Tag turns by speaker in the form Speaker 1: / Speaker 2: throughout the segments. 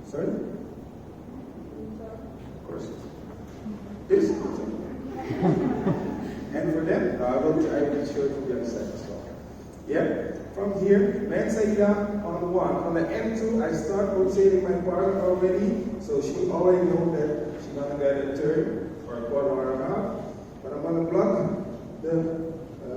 Speaker 1: Sorry? Of course. This? And for them, I will try to be sure to be on the side as well. Yeah? From here, Mensaida on 1. On the N2, I start rotating my partner already, so she already knows that she's going to get a turn or a quarter or a half. But I'm going to block the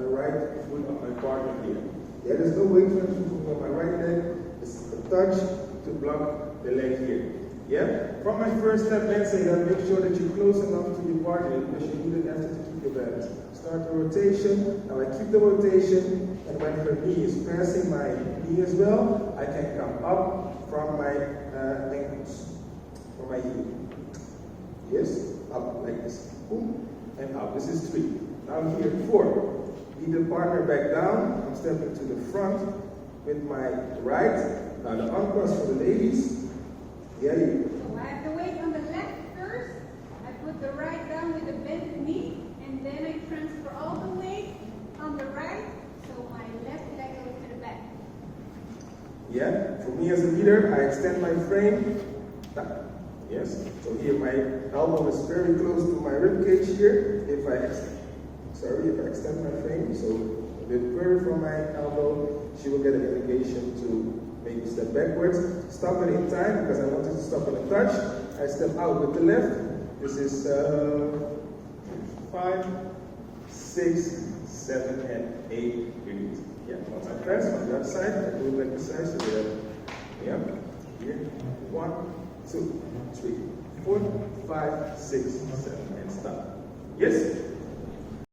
Speaker 1: right foot of my partner here. Yeah, there's no weight transfer from my right leg. It's a touch to block the leg here. Yeah? From my first step, Mensaida, make sure that you're close enough to your partner because you need it after to keep your balance. Start the rotation. Now I keep the rotation. And when her knee is pressing my knee as well, I can come up from my ankles, from my heel. Yes, up like this. Boom, and up. This is 3. Now here, 4. Lead the partner back down. I'm stepping to the front with my right. Now the uncross for the ladies. Yeah, you.
Speaker 2: So I have the weight on the left first. I put the right down with the bent knee, and then I transfer all the weight on the right. So my left leg goes to the back.
Speaker 1: Yeah, for me as a leader, I extend my frame. Yes, so here my elbow is very close to my rib cage here. If I extend my frame, so a bit further from my elbow, she will get an indication to make a step backwards. Stop it in time because I wanted to stop on a touch. I step out with the left. This is 5, 6, 7, and 8 units. Yeah, once I press on the other side, I do it like this side, so we have, yeah, here, 1, 2, 3, 4, 5, 6, 7, and stop. Yes?